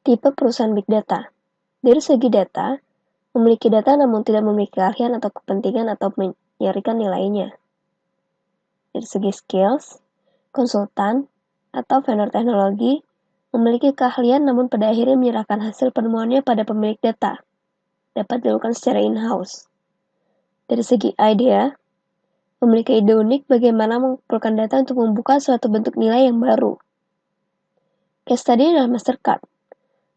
Tipe perusahaan Big Data. Dari segi data, memiliki data namun tidak memiliki keahlian atau kepentingan atau menyarikan nilainya. Dari segi skills, konsultan atau vendor teknologi memiliki keahlian namun pada akhirnya menyerahkan hasil penemuannya pada pemilik data. Dapat dilakukan secara in-house. Dari segi idea, memiliki ide unik bagaimana mengumpulkan data untuk membuka suatu bentuk nilai yang baru. Case study adalah Mastercard.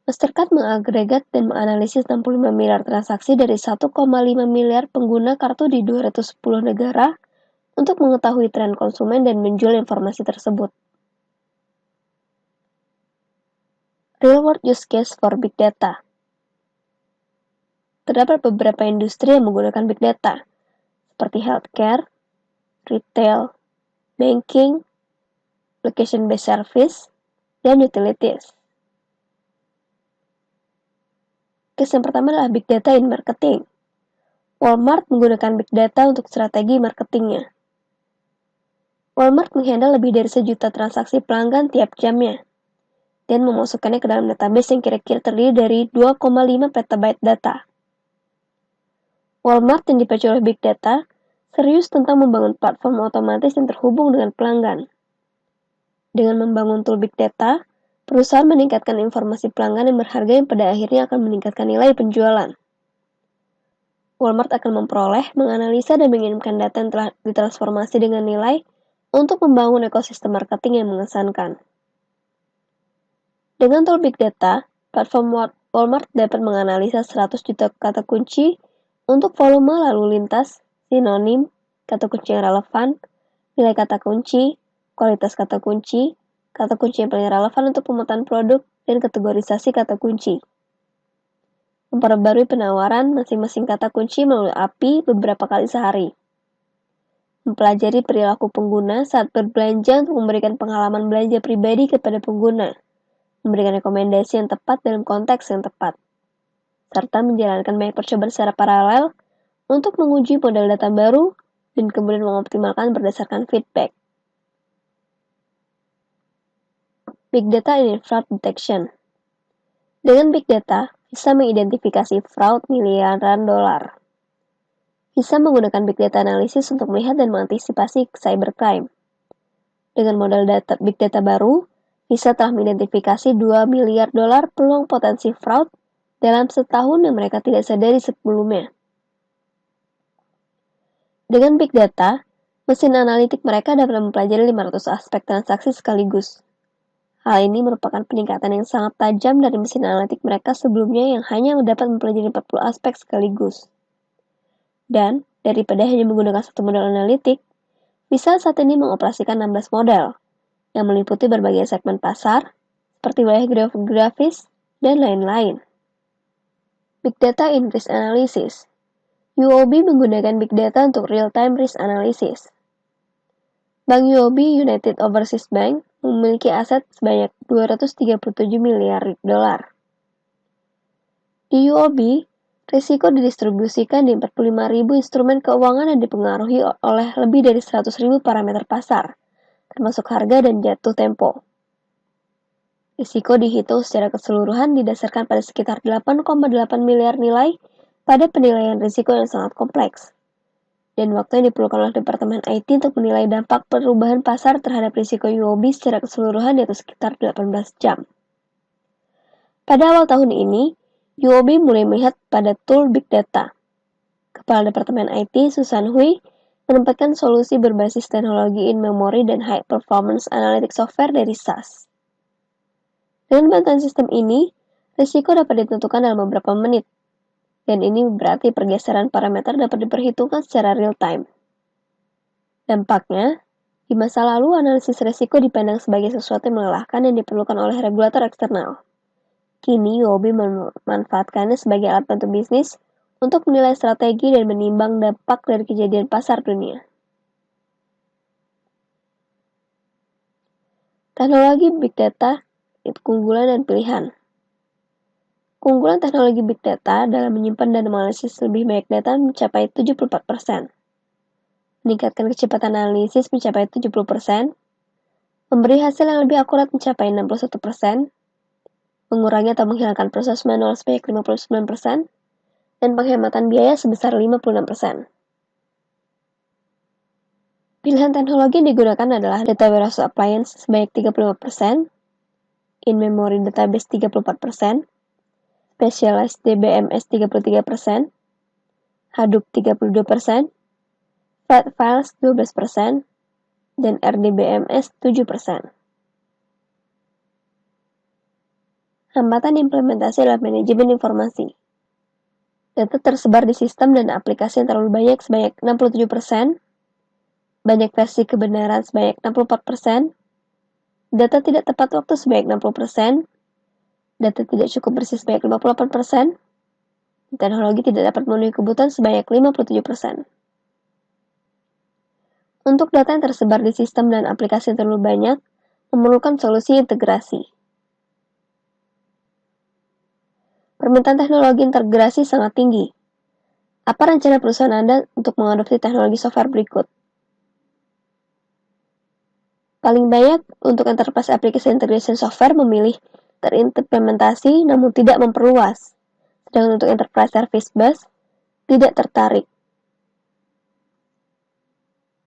Mastercard mengagregat dan menganalisis 65 miliar transaksi dari 1,5 miliar pengguna kartu di 210 negara untuk mengetahui tren konsumen dan menjual informasi tersebut. Real world use case for Big Data. Terdapat beberapa industri yang menggunakan Big Data, seperti healthcare, retail, banking, location-based service, dan utilities. Case yang pertama adalah Big Data in Marketing. Walmart menggunakan Big Data untuk strategi marketingnya. Walmart menghandle lebih dari 1 juta transaksi pelanggan tiap jamnya, dan memasukkannya ke dalam database yang kira-kira terdiri dari 2,5 petabyte data. Walmart yang dipacu oleh Big Data serius tentang membangun platform otomatis yang terhubung dengan pelanggan. Dengan membangun tool Big Data, perusahaan meningkatkan informasi pelanggan yang berharga yang pada akhirnya akan meningkatkan nilai penjualan. Walmart akan memperoleh, menganalisa, dan mengirimkan data yang telah ditransformasi dengan nilai untuk membangun ekosistem marketing yang mengesankan. Dengan tool Big Data, platform Walmart dapat menganalisa 100 juta kata kunci untuk volume lalu lintas, sinonim, kata kunci yang relevan, nilai kata kunci, kualitas kata kunci yang paling relevan untuk pemetaan produk, dan kategorisasi kata kunci. Memperbarui penawaran masing-masing kata kunci melalui API beberapa kali sehari. Mempelajari perilaku pengguna saat berbelanja untuk memberikan pengalaman belanja pribadi kepada pengguna, memberikan rekomendasi yang tepat dalam konteks yang tepat, serta menjalankan banyak percobaan secara paralel untuk menguji model data baru dan kemudian mengoptimalkan berdasarkan feedback. Big Data in Fraud Detection. Dengan Big Data, bisa mengidentifikasi fraud miliaran dolar. Bisa menggunakan Big Data Analysis untuk melihat dan mengantisipasi cybercrime. Dengan model Big Data baru, bisa telah mengidentifikasi 2 miliar dolar peluang potensi fraud dalam setahun yang mereka tidak sadari sebelumnya. Dengan Big Data, mesin analitik mereka dapat mempelajari 500 aspek transaksi sekaligus. Hal ini merupakan peningkatan yang sangat tajam dari mesin analitik mereka sebelumnya yang hanya dapat mempelajari 40 aspek sekaligus. Dan, daripada hanya menggunakan satu model analitik, bisa saat ini mengoperasikan 16 model, yang meliputi berbagai segmen pasar, seperti wilayah geografis, dan lain-lain. Big Data in Risk Analysis. UOB menggunakan Big Data untuk real-time risk analysis. Bank UOB United Overseas Bank memiliki aset sebanyak 237 miliar dolar. Di UOB, risiko didistribusikan di 45.000 instrumen keuangan yang dipengaruhi oleh lebih dari 100.000 parameter pasar, termasuk harga dan jatuh tempo. Risiko dihitung secara keseluruhan didasarkan pada sekitar 8,8 miliar nilai pada penilaian risiko yang sangat kompleks, dan waktu yang diperlukan oleh Departemen IT untuk menilai dampak perubahan pasar terhadap risiko UOB secara keseluruhan yaitu sekitar 18 jam. Pada awal tahun ini, UOB mulai melihat pada tool Big Data. Kepala Departemen IT, Susan Hui, menempatkan solusi berbasis teknologi in-memory dan high performance analytic software dari SAS. Dengan bantuan sistem ini, risiko dapat ditentukan dalam beberapa menit, dan ini berarti pergeseran parameter dapat diperhitungkan secara real-time. Dampaknya, di masa lalu analisis risiko dipandang sebagai sesuatu yang melelahkan yang diperlukan oleh regulator eksternal. Kini, UOB memanfaatkannya sebagai alat bantu bisnis untuk menilai strategi dan menimbang dampak dari kejadian pasar dunia. Teknologi Big Data, keunggulan dan pilihan. Keunggulan teknologi Big Data dalam menyimpan dan menganalisis lebih banyak data mencapai 74%. Meningkatkan kecepatan analisis mencapai 70%. Memberi hasil yang lebih akurat mencapai 61%. mengurangi atau menghilangkan proses manual sebanyak 59%, dan penghematan biaya sebesar 56%. Pilihan teknologi yang digunakan adalah Data Warehouse Appliance sebanyak 35%, In-Memory Database 34%, Specialized DBMS 33%, Hadoop 32%, Flat Files 12%, dan RDBMS 7%. Hambatan implementasi adalah manajemen informasi. Data tersebar di sistem dan aplikasi yang terlalu banyak sebanyak 67%, banyak versi kebenaran sebanyak 64%, data tidak tepat waktu sebanyak 60%, data tidak cukup bersih sebanyak 58%, teknologi tidak dapat memenuhi kebutuhan sebanyak 57%. Untuk data yang tersebar di sistem dan aplikasi yang terlalu banyak, memerlukan solusi integrasi. Permintaan teknologi integrasi sangat tinggi. Apa rencana perusahaan Anda untuk mengadopsi teknologi software berikut? Paling banyak untuk Enterprise Application Integration Software memilih terimplementasi namun tidak memperluas. Sedangkan untuk Enterprise Service Bus tidak tertarik.